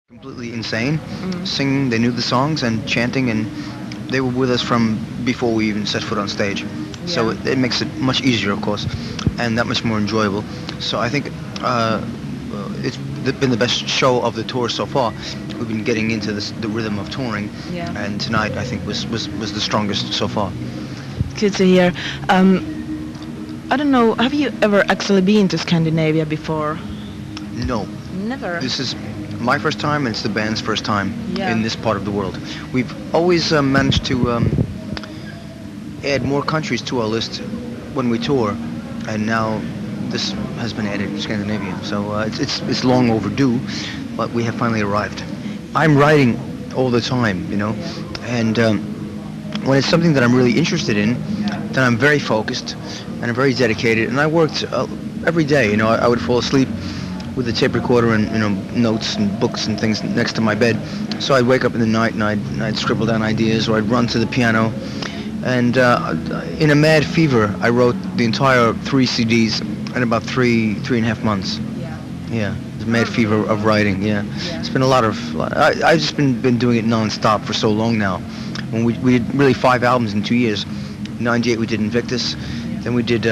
completely insane, singing. They knew the songs and chanting, and they were with us from before we even set foot on stage. So Yeah. it makes it much easier, of course, and that much more enjoyable. So I think it's been the best show of the tour so far. We've been getting into the rhythm of touring, Yeah. and tonight I think was the strongest so far. Good to hear. I don't know. Have you ever actually been to Scandinavia before? No, Never. this is my first time, and it's the band's first time Yeah. in this part of the world. We've always managed to add more countries to our list when we tour, and now this has been added to Scandinavia. So it's long overdue, but we have finally arrived. I'm writing all the time, and when it's something that I'm really interested in, then I'm very focused and I'm very dedicated, and I worked every day. I would fall asleep with a tape recorder and notes and books and things next to my bed. So I'd wake up in the night and I'd scribble down ideas, or I'd run to the piano. And in a mad fever, I wrote the entire 3 CDs in about three and a half months. Yeah. Yeah, the mad fever of writing. Yeah, Yeah. it's been a lot of. I've just been doing it non-stop for so long now. When we did really 5 albums in 2 years. '98 we did Invictus, then we did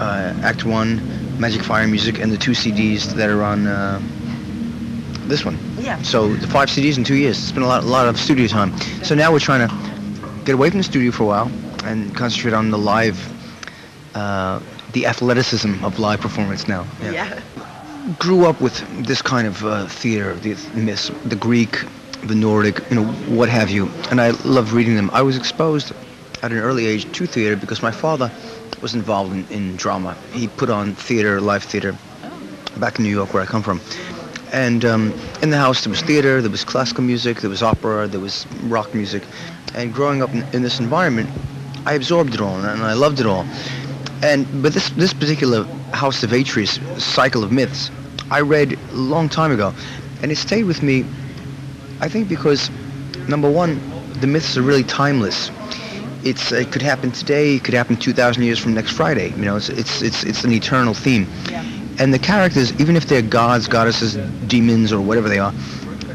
Act One, Magic Fire Music, and the 2 CDs that are on this one. Yeah. So the 5 CDs in 2 years. It's been a lot of studio time. So now we're trying to get away from the studio for a while and concentrate on the live, the athleticism of live performance now. Yeah. Grew up with this kind of theater, the myths, the Greek, the Nordic, what have you, and I loved reading them. I was exposed at an early age to theater because my father was involved in drama. He put on theater, live theater, back in New York, where I come from. And in the house there was theater, there was classical music, there was opera, there was rock music. And growing up in this environment, I absorbed it all and I loved it all. But this particular House of Atreus cycle of myths, I read a long time ago, and it stayed with me. I think because number one, the myths are really timeless. It could happen today, it could happen 2,000 years from next Friday. It's an eternal theme. Yeah. And the characters, even if they're gods, goddesses, demons, or whatever they are,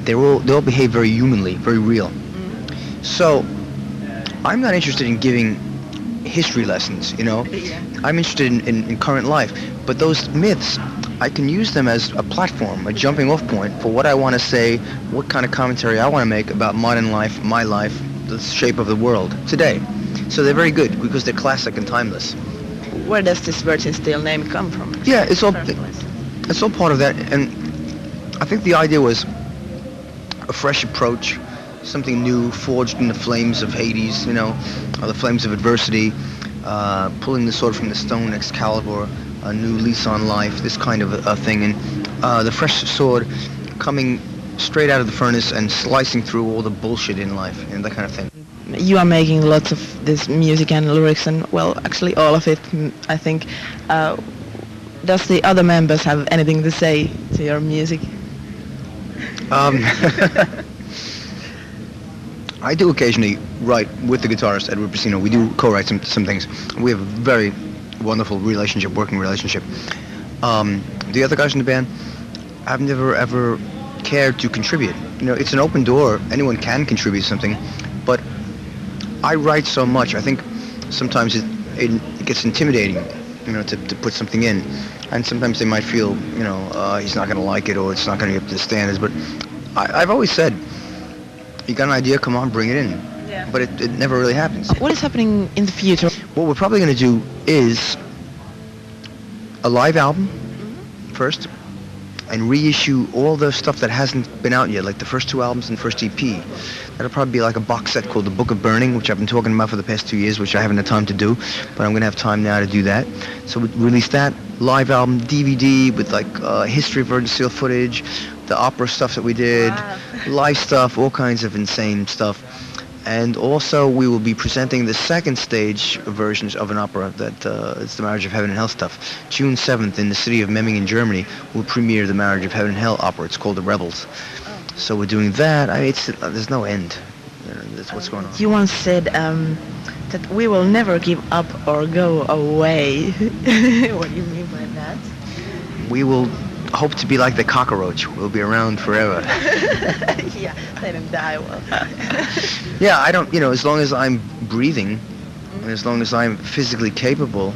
they all behave very humanly, very real. So I'm not interested in giving history lessons, Yeah. I'm interested in current life. But those myths, I can use them as a platform, a jumping off point for what I want to say, what kind of commentary I want to make about modern life, my life, the shape of the world today. So they're very good because they're classic and timeless. Where does this Virgin Steel name come from? Yeah, it's all First place. it's all part of that, and I think the idea was a fresh approach, something new, forged in the flames of Hades, or the flames of adversity, pulling the sword from the stone, Excalibur, a new lease on life, this kind of a thing, and the fresh sword coming straight out of the furnace and slicing through all the bullshit in life, and that kind of thing. You are making lots of this music and lyrics, and well, actually all of it, I think. Does the other members have anything to say to your music? Um, I do occasionally write with the guitarist Edward Pacino. We do co-write some things. We have a very wonderful working relationship. The other guys in the band, I've never ever cared to contribute. It's an open door. Anyone can contribute something, but I write so much. I think sometimes it gets intimidating, to put something in, and sometimes they might feel, he's not going to like it or it's not going to get up to the standards. But I've always said, you got an idea, come on, bring it in. Yeah. But it never really happens. What is happening in the future? What we're probably going to do is a live album first, and reissue all the stuff that hasn't been out yet, like the first 2 albums and first EP. That'll probably be like a box set called The Book of Burning, which I've been talking about for the past 2 years, which I haven't had time to do, but I'm going to have time now to do that. So we'll release that live album, DVD with like history of Virgin Steel footage, the opera stuff that we did, Wow. live stuff, all kinds of insane stuff. And also we will be presenting the second stage versions of an opera that it's the Marriage of Heaven and Hell stuff. June 7th in the city of Memmingen, Germany, we'll premiere the Marriage of Heaven and Hell opera. It's called The Rebels. So we're doing that. There's no end. That's what's going on. You once said that we will never give up or go away. What do you mean by that? We will hope to be like the cockroach. We'll be around forever. Yeah, let him die well. Yeah, I don't, as long as I'm breathing, and as long as I'm physically capable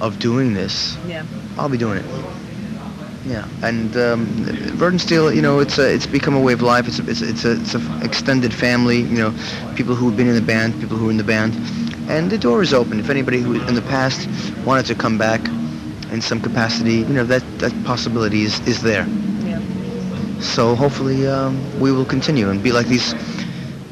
of doing this, Yeah. I'll be doing it. Yeah, and Virgin Steel, it's become a way of life. It's a extended family. People who've been in the band, people who are in the band, and the door is open. If anybody who in the past wanted to come back in some capacity, that possibility is there. Yeah. So hopefully we will continue and be like these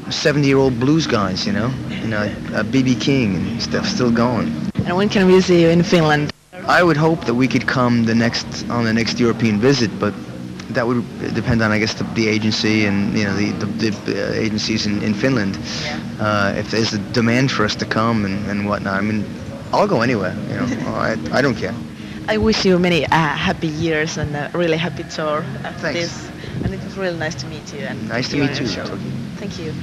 70-year-old blues guys, B.B. King and stuff, still going. And when can we see you in Finland? I would hope that we could come on the next European visit, but that would depend on, I guess, the agency and the agencies in Finland. If there's a demand for us to come and whatnot, I mean, I'll go anywhere. I don't care. I wish you many happy years and a really happy tour after Thanks. this. And it was really nice to meet you. And Nice to you meet on you. your show. Thank you.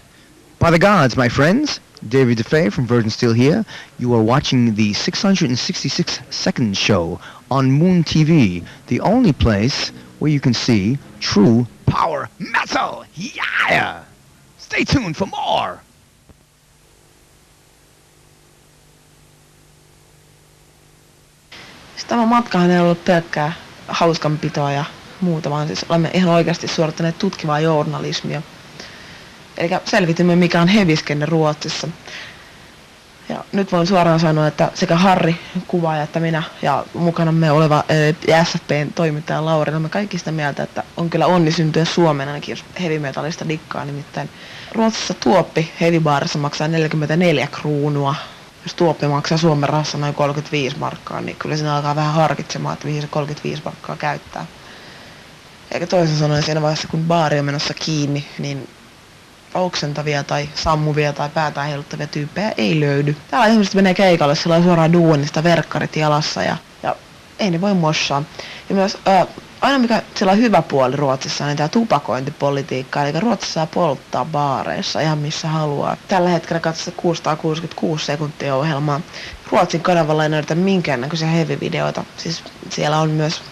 By the gods, my friends, David DeFeis from Virgin Steel here. You are watching the 666nd show on Moon TV, the only place where you can see true power metal. Yeah! Stay tuned for more. Tämä matkahan ei ollut pelkkää hauskanpitoa ja muuta, vaan siis olemme ihan oikeasti suorittaneet tutkivaa journalismia. Eli selvitimme, mikä on heviskenne Ruotsissa. Ja nyt voin suoraan sanoa, että sekä Harri, kuvaaja, että minä ja mukanamme oleva SFPn toimittaja Lauri, olemme kaikki sitä mieltä, että on kyllä onni syntyä Suomeen, ainakin jos heavy metallista dikkaa. Nimittäin Ruotsissa tuoppi heavybaarissa maksaa 44 kruunua. Jos tuoppi maksaa Suomen rahassa noin 35 markkaa, niin kyllä siinä alkaa vähän harkitsemaan, että mihin se 35 markkaa käyttää. Eikä toisin sanoen siinä vaiheessa, kun baari on menossa kiinni, niin oksentavia tai sammuvia tai päätään heiluttavia tyyppejä ei löydy. Täällä ihmiset menee keikalle sillä suoraan duunista, verkkarit jalassa ja ei ne voi mossaa. Ja myös aina mikä sillä on hyvä puoli Ruotsissa on tämä tupakointipolitiikka, eli Ruotsissa saa polttaa baareissa ihan missä haluaa. Tällä hetkellä katsotaan 666 sekuntia ohjelmaa. Ruotsin kanavalla ei näytetä minkäännäköisiä heavy-videoita. Siis siellä on myös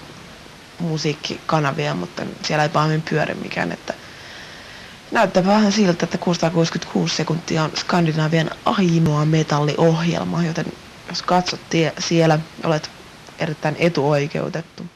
musiikkikanavia, mutta siellä ei pahemmin pyöri mikään, että näyttää vähän siltä, että 666 sekuntia on Skandinavian ainoa metalliohjelma, joten jos katsot siellä, olet erittäin etuoikeutettu.